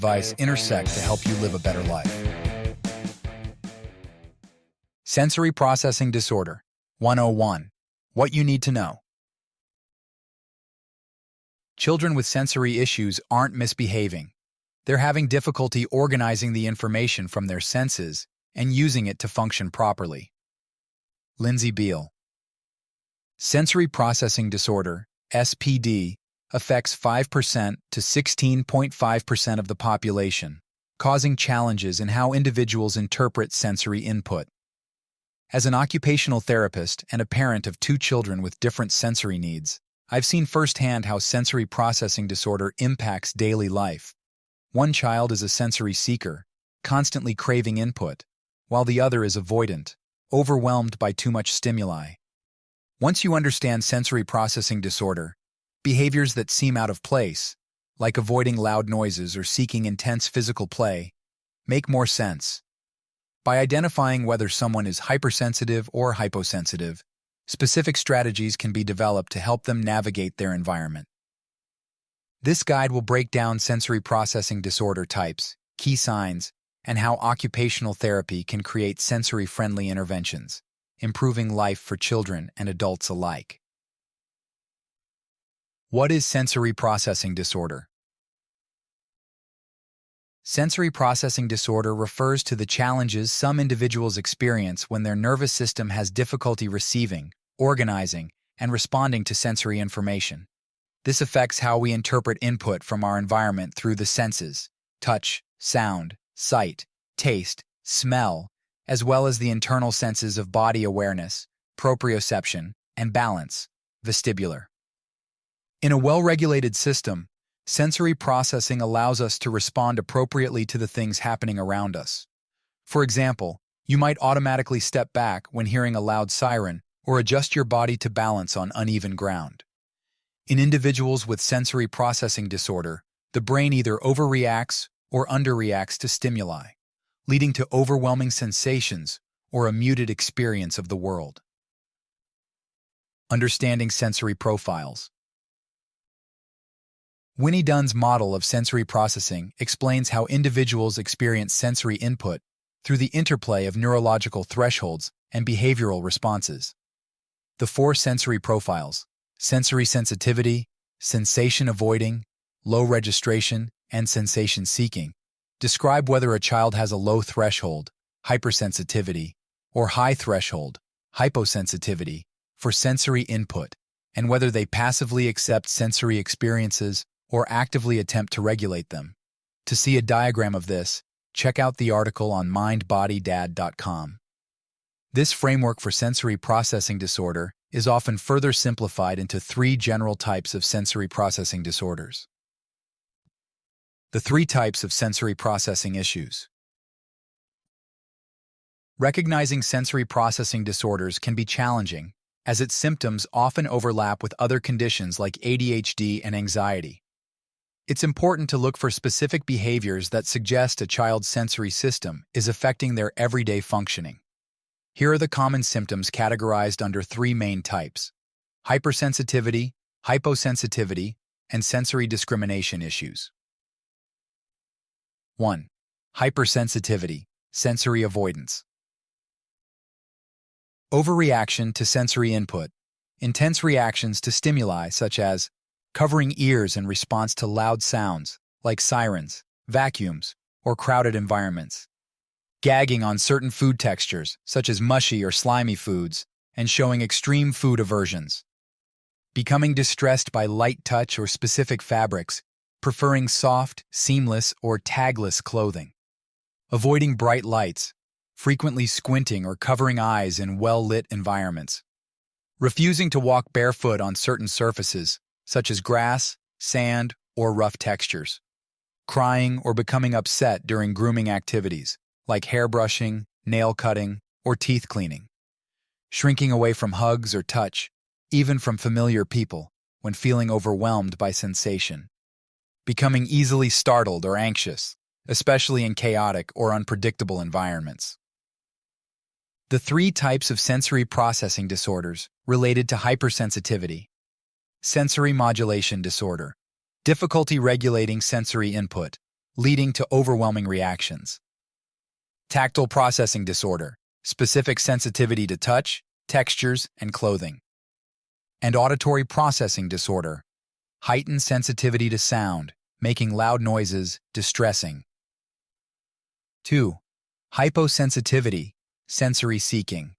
advice intersect to help you live a better life. Sensory Processing Disorder 101. What you need to know. Children with sensory issues aren't misbehaving. They're having difficulty organizing the information from their senses and using it to function properly. Lindsay Beal. Sensory Processing Disorder, SPD, affects 5% to 16.5% of the population, causing challenges in how individuals interpret sensory input. As an occupational therapist and a parent of 2 children with different sensory needs, I've seen firsthand how sensory processing disorder impacts daily life. One child is a sensory seeker, constantly craving input, while the other is avoidant, overwhelmed by too much stimuli. Once you understand sensory processing disorder, behaviors that seem out of place, like avoiding loud noises or seeking intense physical play, make more sense. By identifying whether someone is hypersensitive or hyposensitive, specific strategies can be developed to help them navigate their environment. This guide will break down sensory processing disorder types, key signs, and how occupational therapy can create sensory-friendly interventions, improving life for children and adults alike. What is sensory processing disorder? Sensory processing disorder refers to the challenges some individuals experience when their nervous system has difficulty receiving, organizing, and responding to sensory information. This affects how we interpret input from our environment through the senses: touch, sound, sight, taste, smell, as well as the internal senses of body awareness, proprioception, and balance, vestibular. In a well-regulated system, sensory processing allows us to respond appropriately to the things happening around us. For example, you might automatically step back when hearing a loud siren or adjust your body to balance on uneven ground. In individuals with sensory processing disorder, the brain either overreacts or underreacts to stimuli, leading to overwhelming sensations or a muted experience of the world. Understanding sensory profiles. Winnie Dunn's model of sensory processing explains how individuals experience sensory input through the interplay of neurological thresholds and behavioral responses. The 4 sensory profiles: sensory sensitivity, sensation avoiding, low registration, and sensation seeking, describe whether a child has a low threshold, hypersensitivity, or high threshold, hyposensitivity, for sensory input, and whether they passively accept sensory experiences or actively attempt to regulate them. To see a diagram of this, check out the article on mindbodydad.com. This framework for sensory processing disorder is often further simplified into 3 general types of sensory processing disorders. The 3 types of sensory processing issues. Recognizing sensory processing disorders can be challenging, as its symptoms often overlap with other conditions like ADHD and anxiety. It's important to look for specific behaviors that suggest a child's sensory system is affecting their everyday functioning. Here are the common symptoms categorized under 3 main types: hypersensitivity, hyposensitivity, and sensory discrimination issues. 1. Hypersensitivity, sensory avoidance. Overreaction to sensory input, intense reactions to stimuli such as covering ears in response to loud sounds like sirens, vacuums, or crowded environments. Gagging on certain food textures such as mushy or slimy foods and showing extreme food aversions. Becoming distressed by light touch or specific fabrics, preferring soft, seamless, or tagless clothing. Avoiding bright lights, frequently squinting or covering eyes in well-lit environments. Refusing to walk barefoot on certain surfaces, such as grass, sand, or rough textures. Crying or becoming upset during grooming activities, like hair brushing, nail cutting, or teeth cleaning. Shrinking away from hugs or touch, even from familiar people, when feeling overwhelmed by sensation. Becoming easily startled or anxious, especially in chaotic or unpredictable environments. The 3 types of sensory processing disorders related to hypersensitivity. Sensory modulation disorder, difficulty regulating sensory input, leading to overwhelming reactions. Tactile processing disorder, specific sensitivity to touch, textures, and clothing. And auditory processing disorder, heightened sensitivity to sound, making loud noises distressing. 2. Hyposensitivity, sensory seeking.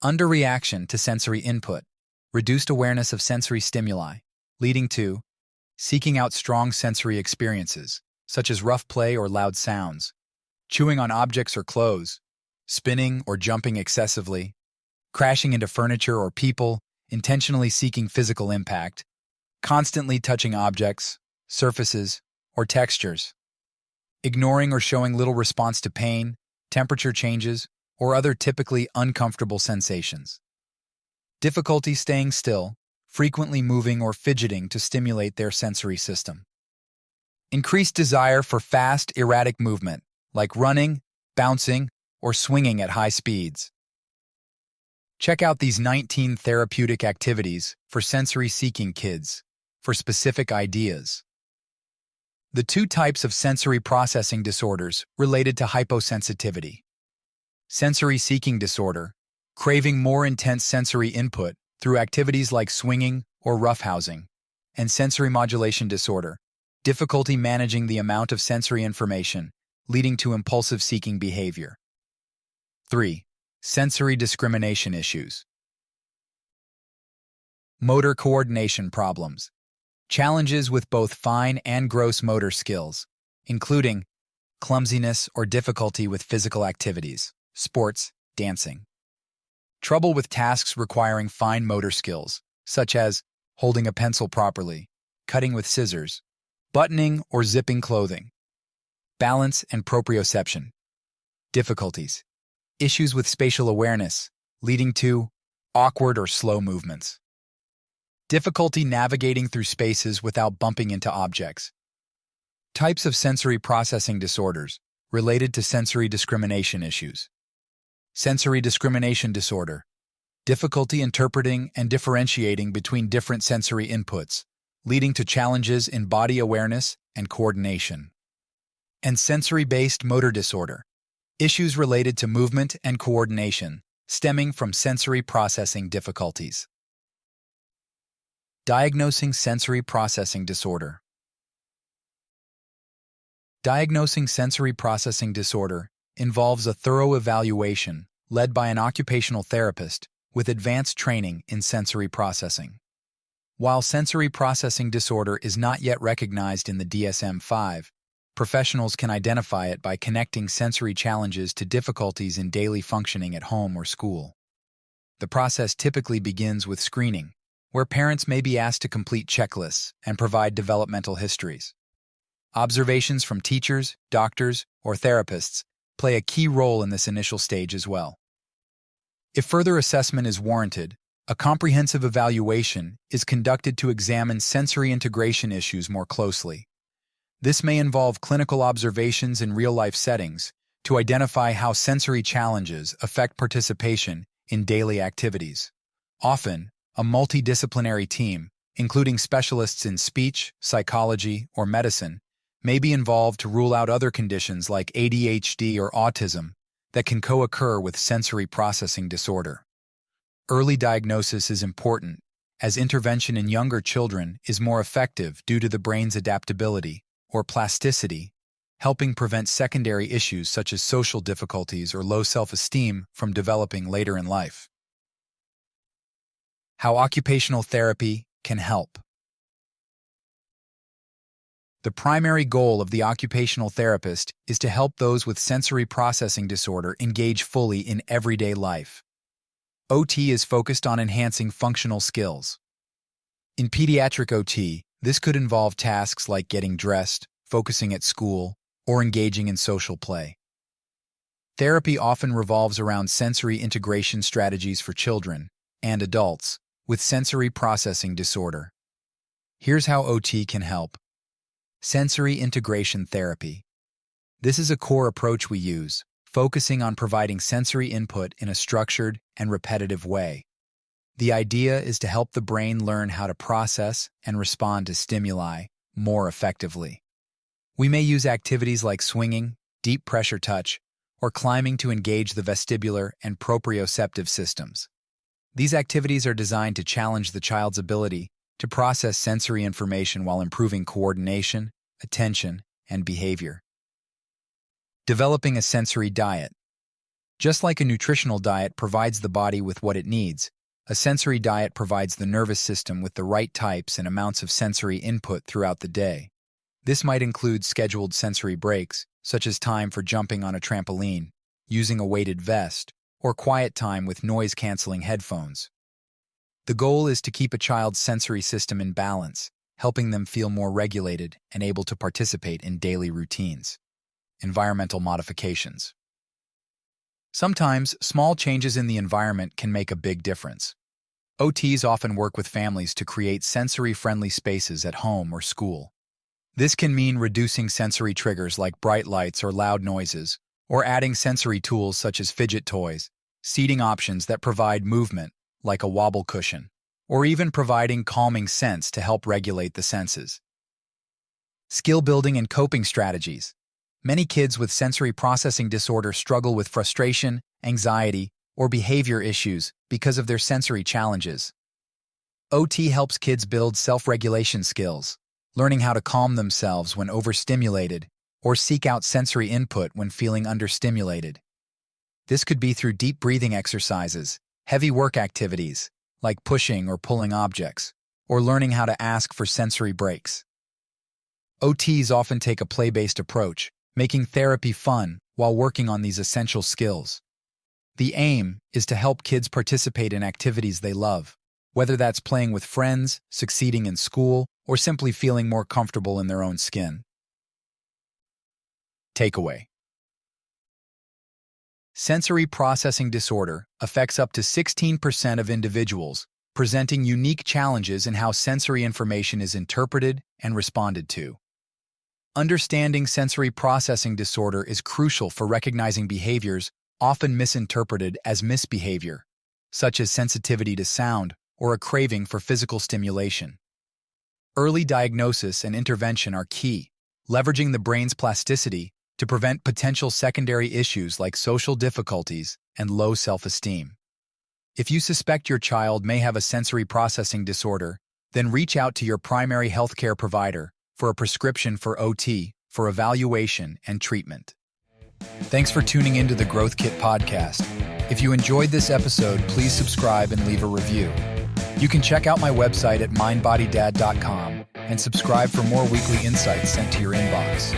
Underreaction to sensory input, reduced awareness of sensory stimuli, leading to seeking out strong sensory experiences, such as rough play or loud sounds, chewing on objects or clothes, spinning or jumping excessively, crashing into furniture or people, intentionally seeking physical impact, constantly touching objects, surfaces, or textures, ignoring or showing little response to pain, temperature changes, or other typically uncomfortable sensations. Difficulty staying still, frequently moving or fidgeting to stimulate their sensory system. Increased desire for fast, erratic movement, like running, bouncing, or swinging at high speeds. Check out these 19 therapeutic activities for sensory-seeking kids for specific ideas. The 2 types of sensory processing disorders related to hyposensitivity. Sensory-seeking disorder, craving more intense sensory input through activities like swinging or roughhousing, and sensory modulation disorder, difficulty managing the amount of sensory information, leading to impulsive seeking behavior. 3. Sensory discrimination issues. Motor coordination problems. Challenges with both fine and gross motor skills, including clumsiness or difficulty with physical activities, sports, dancing. Trouble with tasks requiring fine motor skills, such as holding a pencil properly, cutting with scissors, buttoning or zipping clothing. Balance and proprioception. Difficulties. Issues with spatial awareness, leading to awkward or slow movements. Difficulty navigating through spaces without bumping into objects. Types of sensory processing disorders related to sensory discrimination issues. Sensory discrimination disorder. Difficulty interpreting and differentiating between different sensory inputs, leading to challenges in body awareness and coordination. And sensory-based motor disorder. Issues related to movement and coordination, stemming from sensory processing difficulties. Diagnosing sensory processing disorder. Diagnosing sensory processing disorder involves a thorough evaluation led by an occupational therapist with advanced training in sensory processing. While sensory processing disorder is not yet recognized in the DSM-5, professionals can identify it by connecting sensory challenges to difficulties in daily functioning at home or school. The process typically begins with screening, where parents may be asked to complete checklists and provide developmental histories. Observations from teachers, doctors, or therapists play a key role in this initial stage as well. If further assessment is warranted, a comprehensive evaluation is conducted to examine sensory integration issues more closely. This may involve clinical observations in real-life settings to identify how sensory challenges affect participation in daily activities. Often, a multidisciplinary team, including specialists in speech, psychology, or medicine, may be involved to rule out other conditions like ADHD or autism that can co-occur with sensory processing disorder. Early diagnosis is important, as intervention in younger children is more effective due to the brain's adaptability or plasticity, helping prevent secondary issues such as social difficulties or low self-esteem from developing later in life. How occupational therapy can help. The primary goal of the occupational therapist is to help those with sensory processing disorder engage fully in everyday life. OT is focused on enhancing functional skills. In pediatric OT, this could involve tasks like getting dressed, focusing at school, or engaging in social play. Therapy often revolves around sensory integration strategies for children and adults with sensory processing disorder. Here's how OT can help. Sensory integration therapy. This is a core approach we use, focusing on providing sensory input in a structured and repetitive way. The idea is to help the brain learn how to process and respond to stimuli more effectively. We may use activities like swinging, deep pressure touch, or climbing to engage the vestibular and proprioceptive systems. These activities are designed to challenge the child's ability to process sensory information while improving coordination, attention, and behavior. Developing a sensory diet. Just like a nutritional diet provides the body with what it needs, a sensory diet provides the nervous system with the right types and amounts of sensory input throughout the day. This might include scheduled sensory breaks, such as time for jumping on a trampoline, using a weighted vest, or quiet time with noise-canceling headphones. The goal is to keep a child's sensory system in balance, helping them feel more regulated and able to participate in daily routines. Environmental modifications. Sometimes, small changes in the environment can make a big difference. OTs often work with families to create sensory-friendly spaces at home or school. This can mean reducing sensory triggers like bright lights or loud noises, or adding sensory tools such as fidget toys, seating options that provide movement, like a wobble cushion, or even providing calming scents to help regulate the senses. Skill building and coping strategies. Many kids with sensory processing disorder struggle with frustration, anxiety, or behavior issues because of their sensory challenges. OT helps kids build self-regulation skills, learning how to calm themselves when overstimulated or seek out sensory input when feeling understimulated. This could be through deep breathing exercises, heavy work activities, like pushing or pulling objects, or learning how to ask for sensory breaks. OTs often take a play-based approach, making therapy fun while working on these essential skills. The aim is to help kids participate in activities they love, whether that's playing with friends, succeeding in school, or simply feeling more comfortable in their own skin. Takeaway. Sensory processing disorder affects up to 16% of individuals, presenting unique challenges in how sensory information is interpreted and responded to. Understanding sensory processing disorder is crucial for recognizing behaviors often misinterpreted as misbehavior, such as sensitivity to sound or a craving for physical stimulation. Early diagnosis and intervention are key, leveraging the brain's plasticity to prevent potential secondary issues like social difficulties and low self-esteem. If you suspect your child may have a sensory processing disorder, then reach out to your primary healthcare provider for a prescription for OT for evaluation and treatment. Thanks for tuning into the Growth Kit podcast. If you enjoyed this episode, please subscribe and leave a review. You can check out my website at mindbodydad.com and subscribe for more weekly insights sent to your inbox.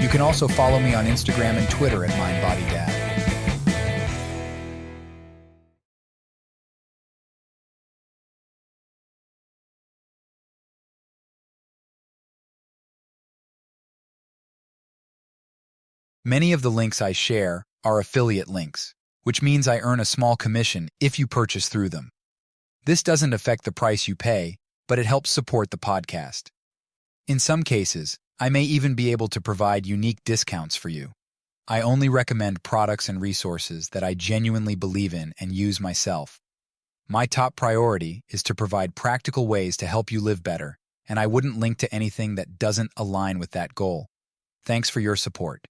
You can also follow me on Instagram and Twitter at mindbodydad. Many of the links I share are affiliate links, which means I earn a small commission if you purchase through them. This doesn't affect the price you pay, but it helps support the podcast. In some cases, I may even be able to provide unique discounts for you. I only recommend products and resources that I genuinely believe in and use myself. My top priority is to provide practical ways to help you live better, and I wouldn't link to anything that doesn't align with that goal. Thanks for your support.